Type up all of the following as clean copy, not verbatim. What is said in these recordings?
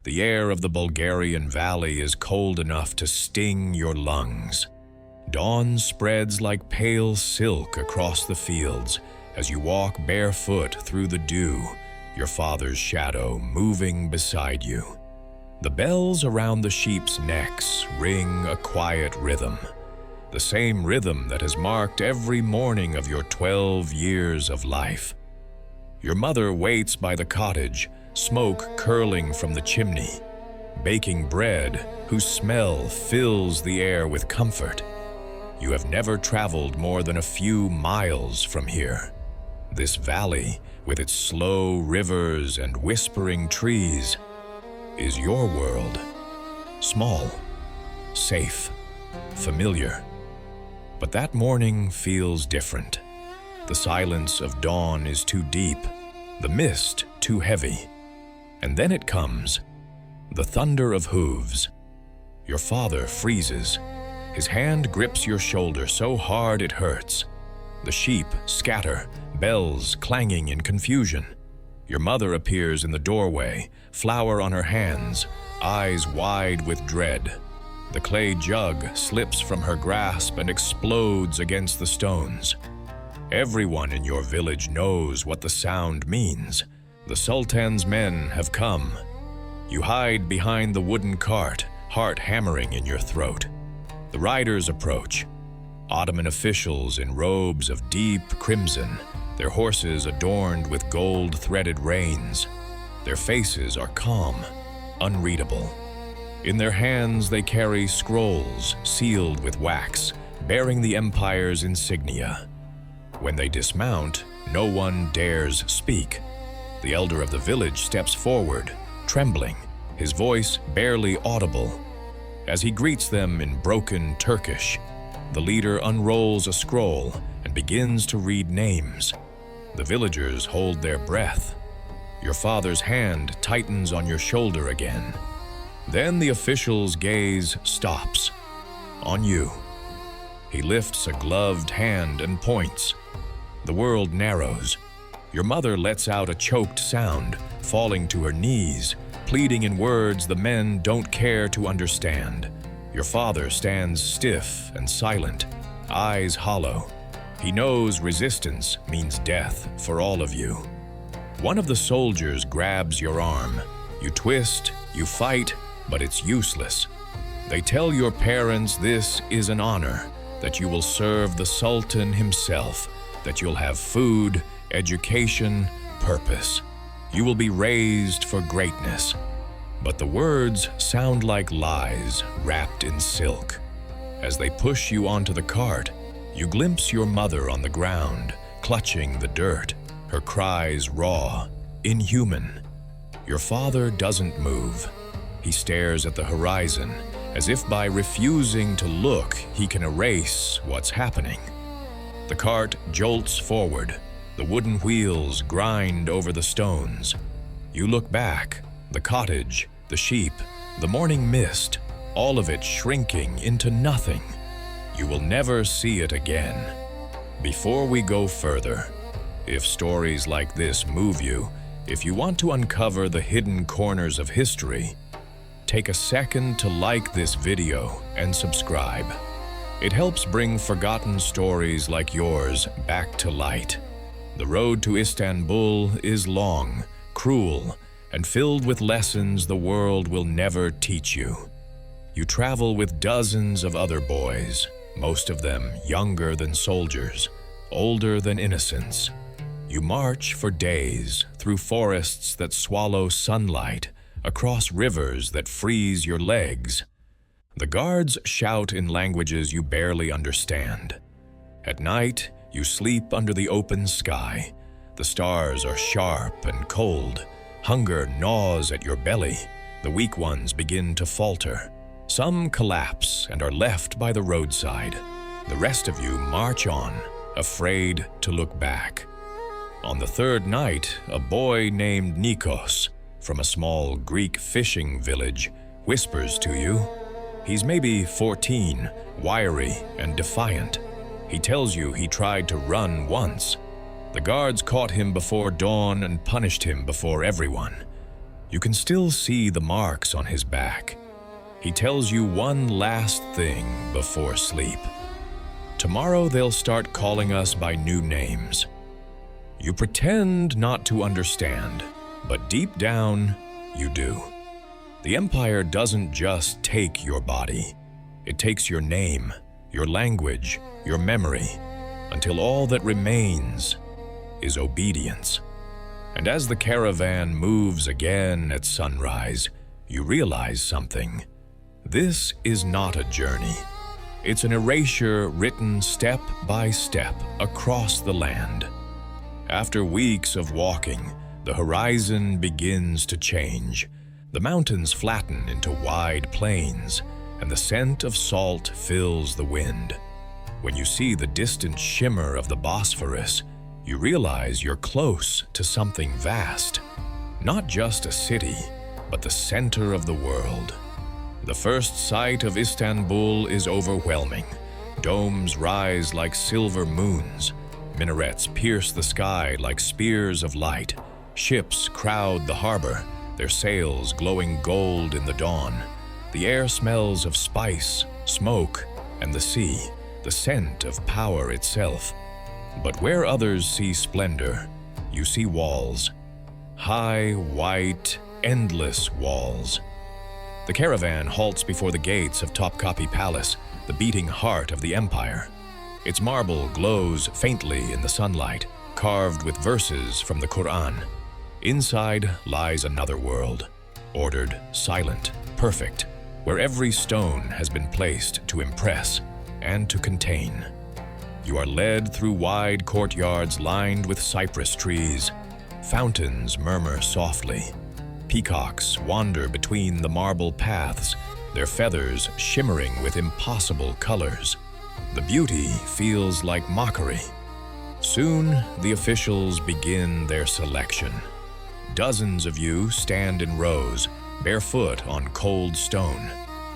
The air of the Bulgarian valley is cold enough to sting your lungs. Dawn spreads like pale silk across the fields as you walk barefoot through the dew, your father's shadow moving beside you. The bells around the sheep's necks ring a quiet rhythm, the same rhythm that has marked every morning of your 12 years of life. Your mother waits by the cottage, smoke curling from the chimney, baking bread whose smell fills the air with comfort. You have never traveled more than a few miles from here. This valley, with its slow rivers and whispering trees, is your world. Small, safe, familiar. But that morning feels different. The silence of dawn is too deep, the mist too heavy. And then it comes, the thunder of hooves. Your father freezes. His hand grips your shoulder so hard it hurts. The sheep scatter, bells clanging in confusion. Your mother appears in the doorway, flower on her hands, eyes wide with dread. The clay jug slips from her grasp and explodes against the stones. Everyone in your village knows what the sound means. The Sultan's men have come. You hide behind the wooden cart, heart hammering in your throat. The riders approach. Ottoman officials in robes of deep crimson, their horses adorned with gold-threaded reins. Their faces are calm, unreadable. In their hands they carry scrolls sealed with wax, bearing the empire's insignia. When they dismount, no one dares speak. The elder of the village steps forward, trembling, his voice barely audible. As he greets them in broken Turkish, the leader unrolls a scroll and begins to read names. The villagers hold their breath. Your father's hand tightens on your shoulder again. Then the official's gaze stops. On you. He lifts a gloved hand and points. The world narrows. Your mother lets out a choked sound, falling to her knees, pleading in words the men don't care to understand. Your father stands stiff and silent, eyes hollow. He knows resistance means death for all of you. One of the soldiers grabs your arm. You twist, you fight, but it's useless. They tell your parents this is an honor, that you will serve the Sultan himself, that you'll have food, education, purpose. You will be raised for greatness. But the words sound like lies wrapped in silk. As they push you onto the cart, you glimpse your mother on the ground, clutching the dirt, her cries raw, inhuman. Your father doesn't move. He stares at the horizon, as if by refusing to look, he can erase what's happening. The cart jolts forward. The wooden wheels grind over the stones. You look back, the cottage, the sheep, the morning mist, all of it shrinking into nothing. You will never see it again. Before we go further, if stories like this move you, if you want to uncover the hidden corners of history, take a second to like this video and subscribe. It helps bring forgotten stories like yours back to light. The road to Istanbul is long, cruel, and filled with lessons the world will never teach you. You travel with dozens of other boys, most of them younger than soldiers, older than innocents. You march for days through forests that swallow sunlight, across rivers that freeze your legs. The guards shout in languages you barely understand. At night, you sleep under the open sky. The stars are sharp and cold. Hunger gnaws at your belly. The weak ones begin to falter. Some collapse and are left by the roadside. The rest of you march on, afraid to look back. On the third night, a boy named Nikos, from a small Greek fishing village, whispers to you. He's maybe 14, wiry and defiant. He tells you he tried to run once. The guards caught him before dawn and punished him before everyone. You can still see the marks on his back. He tells you one last thing before sleep. Tomorrow they'll start calling us by new names. You pretend not to understand, but deep down, you do. The empire doesn't just take your body. It takes your name, your language, your memory, until all that remains is obedience. And as the caravan moves again at sunrise, you realize something. This is not a journey. It's an erasure written step by step across the land. After weeks of walking, the horizon begins to change. The mountains flatten into wide plains, and the scent of salt fills the wind. When you see the distant shimmer of the Bosphorus, you realize you're close to something vast. Not just a city, but the center of the world. The first sight of Istanbul is overwhelming. Domes rise like silver moons. Minarets pierce the sky like spears of light. Ships crowd the harbor, their sails glowing gold in the dawn. The air smells of spice, smoke, and the sea, the scent of power itself. But where others see splendor, you see walls. High, white, endless walls. The caravan halts before the gates of Topkapi Palace, the beating heart of the empire. Its marble glows faintly in the sunlight, carved with verses from the Quran. Inside lies another world, ordered, silent, perfect, where every stone has been placed to impress and to contain. You are led through wide courtyards lined with cypress trees. Fountains murmur softly. Peacocks wander between the marble paths, their feathers shimmering with impossible colors. The beauty feels like mockery. Soon, the officials begin their selection. Dozens of you stand in rows, barefoot on cold stone.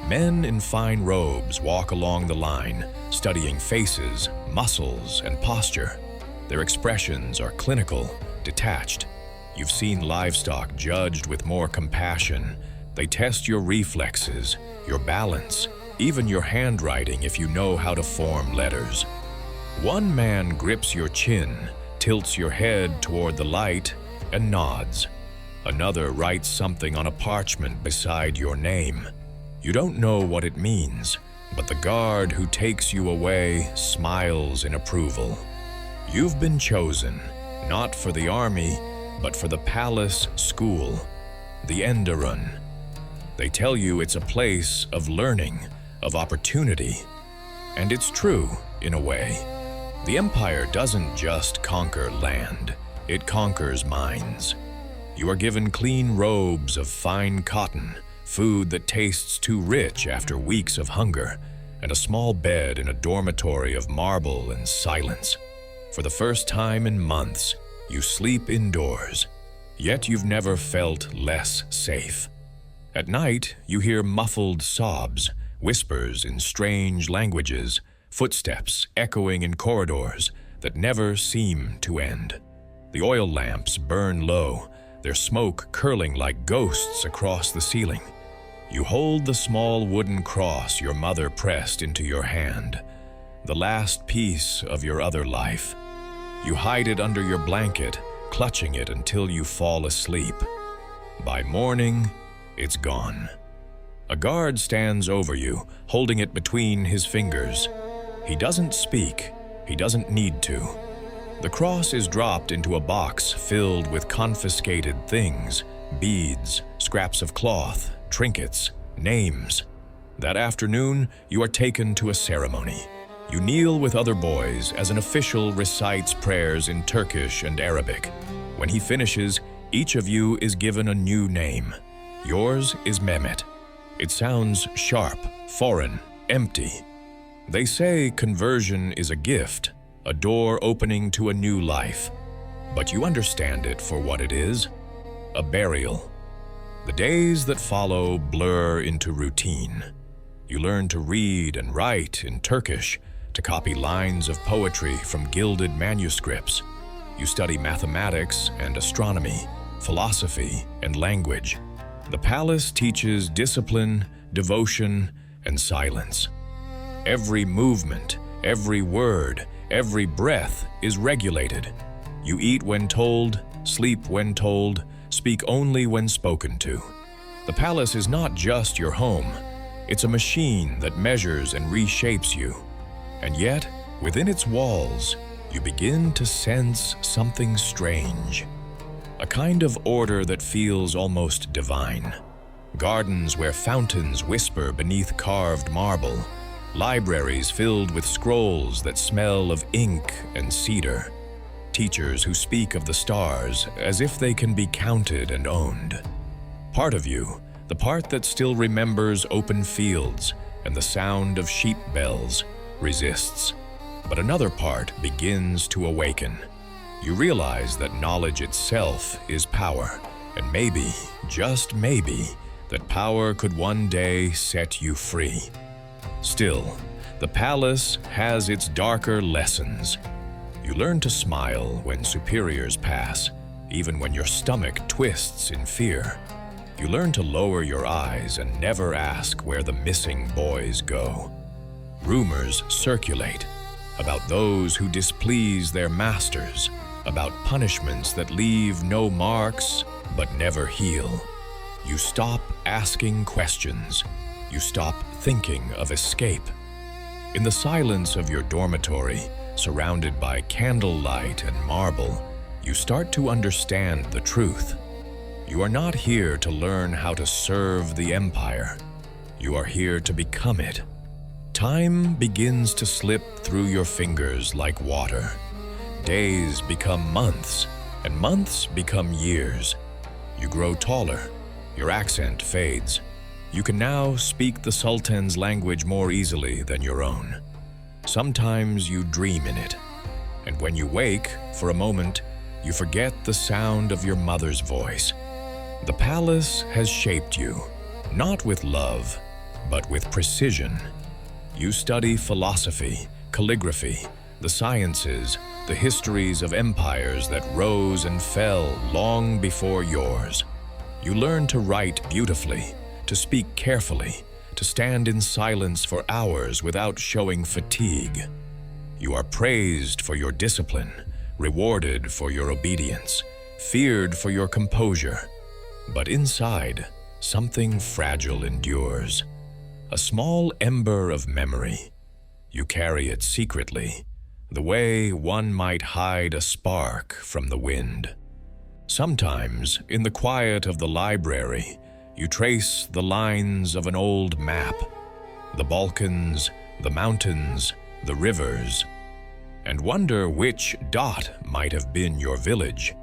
Men in fine robes walk along the line, studying faces, muscles, and posture. Their expressions are clinical, detached. You've seen livestock judged with more compassion. They test your reflexes, your balance, even your handwriting if you know how to form letters. One man grips your chin, tilts your head toward the light, and nods. Another writes something on a parchment beside your name. You don't know what it means, but the guard who takes you away smiles in approval. You've been chosen, not for the army, but for the palace school, the Enderun. They tell you it's a place of learning, of opportunity. And it's true, in a way. The empire doesn't just conquer land, it conquers minds. You are given clean robes of fine cotton, food that tastes too rich after weeks of hunger, and a small bed in a dormitory of marble and silence. For the first time in months, you sleep indoors, yet you've never felt less safe. At night, you hear muffled sobs, whispers in strange languages, footsteps echoing in corridors that never seem to end. The oil lamps burn low, their smoke curling like ghosts across the ceiling. You hold the small wooden cross your mother pressed into your hand, the last piece of your other life. You hide it under your blanket, clutching it until you fall asleep. By morning, it's gone. A guard stands over you, holding it between his fingers. He doesn't speak. He doesn't need to. The cross is dropped into a box filled with confiscated things, beads, scraps of cloth, trinkets, names. That afternoon, you are taken to a ceremony. You kneel with other boys as an official recites prayers in Turkish and Arabic. When he finishes, each of you is given a new name. Yours is Mehmet. It sounds sharp, foreign, empty. They say conversion is a gift, a door opening to a new life. But you understand it for what it is, a burial. The days that follow blur into routine. You learn to read and write in Turkish, to copy lines of poetry from gilded manuscripts. You study mathematics and astronomy, philosophy and language. The palace teaches discipline, devotion, and silence. Every movement, every word, every breath is regulated. You eat when told, sleep when told, speak only when spoken to. The palace is not just your home. It's a machine that measures and reshapes you. And yet, within its walls, you begin to sense something strange. A kind of order that feels almost divine. Gardens where fountains whisper beneath carved marble. Libraries filled with scrolls that smell of ink and cedar. Teachers who speak of the stars as if they can be counted and owned. Part of you, the part that still remembers open fields and the sound of sheep bells, resists. But another part begins to awaken. You realize that knowledge itself is power, and maybe, just maybe, that power could one day set you free. Still, the palace has its darker lessons. You learn to smile when superiors pass, even when your stomach twists in fear. You learn to lower your eyes and never ask where the missing boys go. Rumors circulate about those who displease their masters, about punishments that leave no marks but never heal. You stop asking questions. You stop thinking of escape. In the silence of your dormitory, surrounded by candlelight and marble, you start to understand the truth. You are not here to learn how to serve the empire. You are here to become it. Time begins to slip through your fingers like water. Days become months, and months become years. You grow taller. Your accent fades. You can now speak the Sultan's language more easily than your own. Sometimes you dream in it, and when you wake, for a moment, you forget the sound of your mother's voice. The palace has shaped you, not with love, but with precision. You study philosophy, calligraphy, the sciences, the histories of empires that rose and fell long before yours. You learn to write beautifully, to speak carefully, to stand in silence for hours without showing fatigue. You are praised for your discipline, rewarded for your obedience, feared for your composure. But inside, something fragile endures. A small ember of memory. You carry it secretly, the way one might hide a spark from the wind. Sometimes, in the quiet of the library, you trace the lines of an old map, the Balkans, the mountains, the rivers, and wonder which dot might have been your village.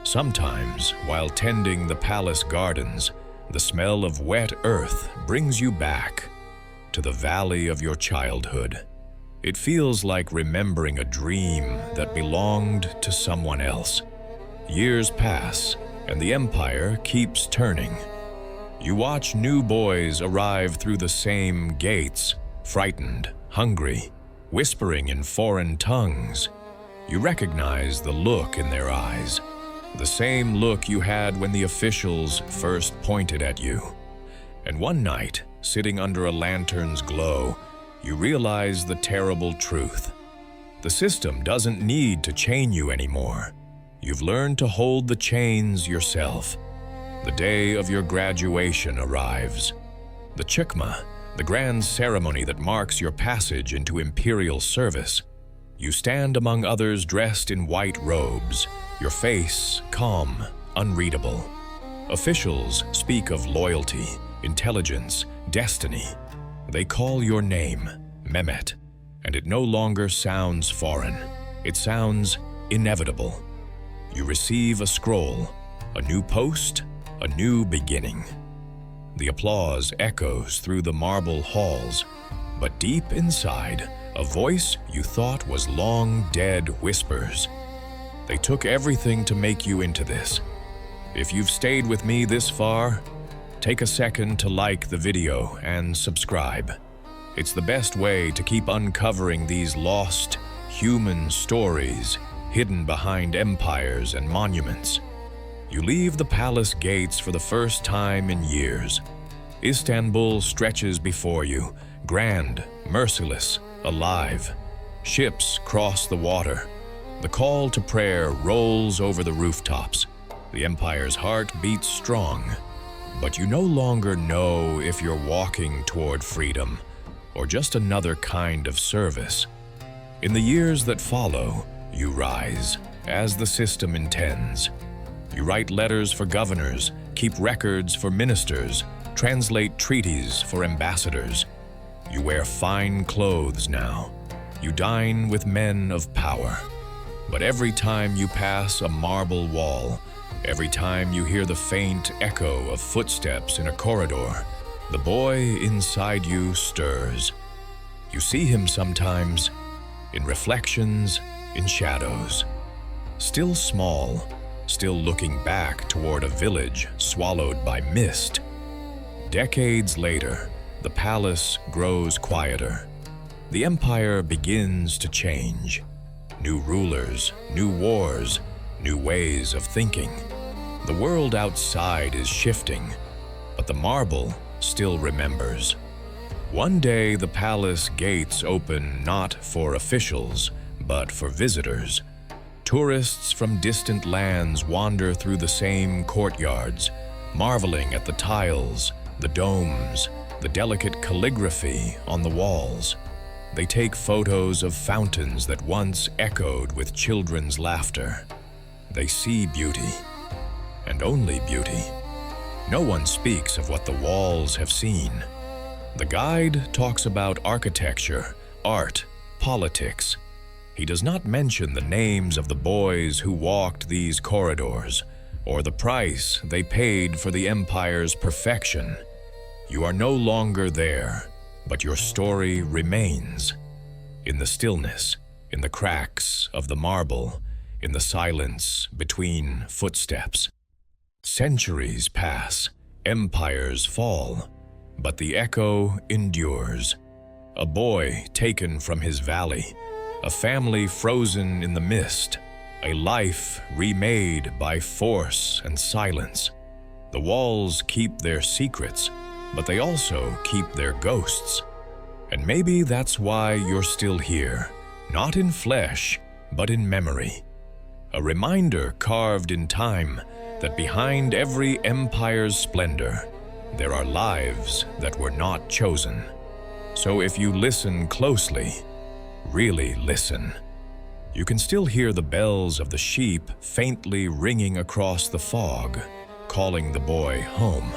Sometimes, while tending the palace gardens, the smell of wet earth brings you back to the valley of your childhood. It feels like remembering a dream that belonged to someone else. Years pass, and the empire keeps turning. You watch new boys arrive through the same gates, frightened, hungry, whispering in foreign tongues. You recognize the look in their eyes, the same look you had when the officials first pointed at you. And one night, sitting under a lantern's glow, you realize the terrible truth. The system doesn't need to chain you anymore. You've learned to hold the chains yourself. The day of your graduation arrives. The chukma, the grand ceremony that marks your passage into imperial service. You stand among others dressed in white robes, your face calm, unreadable. Officials speak of loyalty, intelligence, destiny. They call your name, Mehmet, and it no longer sounds foreign. It sounds inevitable. You receive a scroll, a new post, a new beginning. The applause echoes through the marble halls, but deep inside, a voice you thought was long dead whispers. They took everything to make you into this. If you've stayed with me this far, take a second to like the video and subscribe. It's the best way to keep uncovering these lost, human stories hidden behind empires and monuments. You leave the palace gates for the first time in years. Istanbul stretches before you, grand, merciless, alive. Ships cross the water. The call to prayer rolls over the rooftops. The empire's heart beats strong. But you no longer know if you're walking toward freedom or just another kind of service. In the years that follow, you rise, as the system intends. You write letters for governors, keep records for ministers, translate treaties for ambassadors. You wear fine clothes now. You dine with men of power. But every time you pass a marble wall, every time you hear the faint echo of footsteps in a corridor, the boy inside you stirs. You see him sometimes, in reflections, in shadows. Still small, still looking back toward a village swallowed by mist. Decades later, the palace grows quieter. The empire begins to change. New rulers, new wars, new ways of thinking. The world outside is shifting, but the marble still remembers. One day, the palace gates open not for officials, but for visitors. Tourists from distant lands wander through the same courtyards, marveling at the tiles, the domes, the delicate calligraphy on the walls. They take photos of fountains that once echoed with children's laughter. They see beauty, and only beauty. No one speaks of what the walls have seen. The guide talks about architecture, art, politics. He does not mention the names of the boys who walked these corridors, or the price they paid for the empire's perfection. You are no longer there, but your story remains. In the stillness, in the cracks of the marble, in the silence between footsteps. Centuries pass, empires fall, but the echo endures. A boy taken from his valley, a family frozen in the mist, a life remade by force and silence. The walls keep their secrets, but they also keep their ghosts. And maybe that's why you're still here, not in flesh, but in memory. A reminder carved in time that behind every empire's splendor, there are lives that were not chosen. So if you listen closely, really listen, you can still hear the bells of the sheep faintly ringing across the fog, calling the boy home.